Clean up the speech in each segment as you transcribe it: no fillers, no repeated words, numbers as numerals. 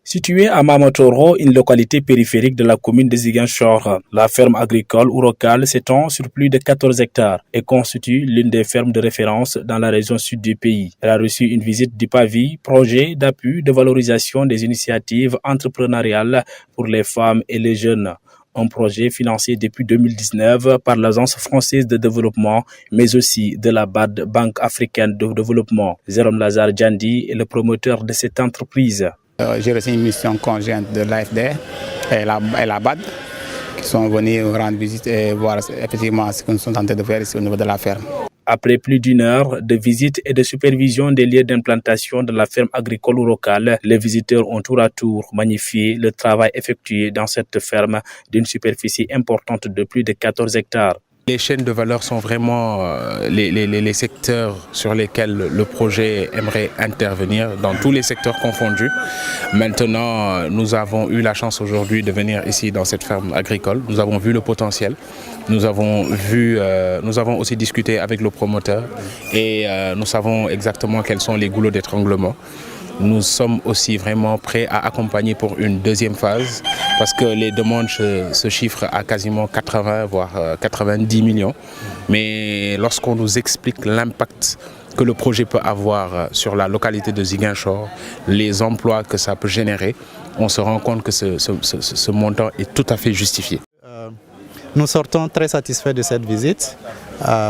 Située à Mamotoro, une localité périphérique de la commune de Ziguinchor, la ferme agricole Urokal s'étend sur plus de 14 hectares et constitue l'une des fermes de référence dans la région sud du pays. Elle a reçu une visite du PAVI, projet d'appui de valorisation des initiatives entrepreneuriales pour les femmes et les jeunes. Un projet financé depuis 2019 par l'Agence française de développement, mais aussi de la BAD, Banque africaine de développement. Jérôme Lazare Djandi est le promoteur de cette entreprise. J'ai reçu une mission conjointe de l'AFD et la BAD qui sont venus rendre visite et voir effectivement ce que nous sommes en train de faire ici au niveau de la ferme. Après plus d'une heure de visite et de supervision des lieux d'implantation de la ferme agricole Urokal, les visiteurs ont tour à tour magnifié le travail effectué dans cette ferme d'une superficie importante de plus de 14 hectares. Les chaînes de valeur sont vraiment les secteurs sur lesquels le projet aimerait intervenir, dans tous les secteurs confondus. Maintenant, nous avons eu la chance aujourd'hui de venir ici dans cette ferme agricole. Nous avons vu le potentiel. Nous avons aussi discuté avec le promoteur et nous savons exactement quels sont les goulots d'étranglement. Nous sommes aussi vraiment prêts à accompagner pour une deuxième phase parce que les demandes se chiffrent à quasiment 80 voire 90 millions. Mais lorsqu'on nous explique l'impact que le projet peut avoir sur la localité de Ziguinchor, les emplois que ça peut générer, on se rend compte que ce montant est tout à fait justifié. Nous sortons très satisfaits de cette visite.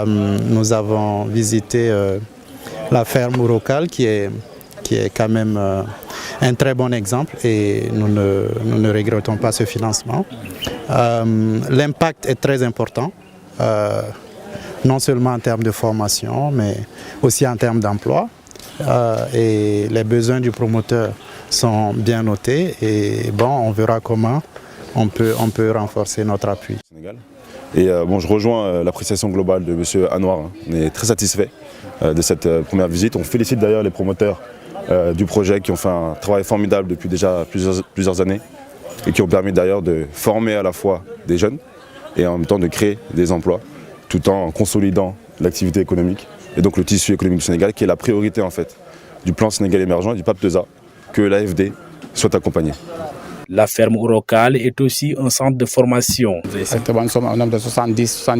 Nous avons visité la ferme Urokal qui est quand même un très bon exemple et nous ne regrettons pas ce financement. L'impact est très important, non seulement en termes de formation, mais aussi en termes d'emploi. Et les besoins du promoteur sont bien notés et bon, on verra comment on peut renforcer notre appui. Et je rejoins l'appréciation globale de M. Anouar. On est très satisfait de cette première visite. On félicite d'ailleurs les promoteurs du projet qui ont fait un travail formidable depuis déjà plusieurs années et qui ont permis d'ailleurs de former à la fois des jeunes et en même temps de créer des emplois tout en consolidant l'activité économique et donc le tissu économique du Sénégal qui est la priorité en fait du plan Sénégal émergent et du PAP2A, que l'AFD soit accompagnée. La ferme Urokal est aussi un centre de formation. Exactement, nous sommes un nombre de 70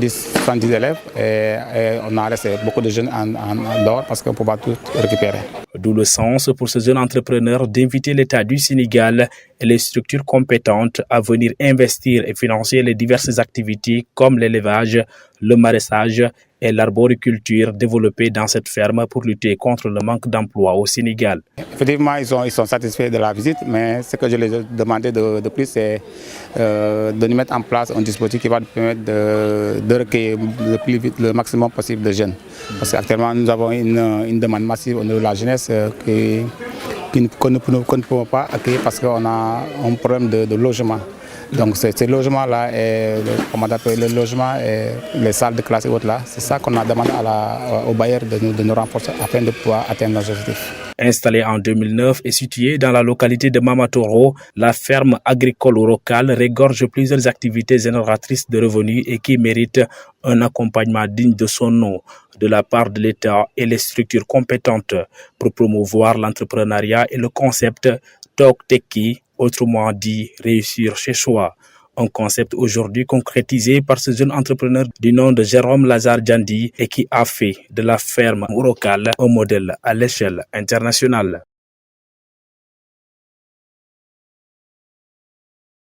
élèves et on a laissé beaucoup de jeunes en dehors parce qu'on ne peut pas tout récupérer. D'où le sens pour ce jeune entrepreneur d'inviter l'État du Sénégal et les structures compétentes à venir investir et financer les diverses activités comme l'élevage, le maraîchage et l'arboriculture développées dans cette ferme pour lutter contre le manque d'emploi au Sénégal. Effectivement, ils sont satisfaits de la visite, mais ce que je les ai demandé de plus, c'est de nous mettre en place un dispositif qui va nous permettre de recueillir le maximum possible de jeunes. Parce qu'actuellement, nous avons une demande massive au niveau de la jeunesse qu'on ne peut pas accueillir parce qu'on a un problème de logement. Donc ces logements-là, le logement et les salles de classe et autres là, c'est ça qu'on a demandé aux bailleurs de nous renforcer afin de pouvoir atteindre nos objectifs. Installée en 2009 et située dans la localité de Mamotoro, la ferme agricole Urokal regorge plusieurs activités génératrices de revenus et qui méritent un accompagnement digne de son nom de la part de l'État et les structures compétentes pour promouvoir l'entrepreneuriat et le concept Tok Teki, autrement dit réussir chez soi. Un concept aujourd'hui concrétisé par ce jeune entrepreneur du nom de Jérôme Lazare Djandi et qui a fait de la ferme Urokal un modèle à l'échelle internationale.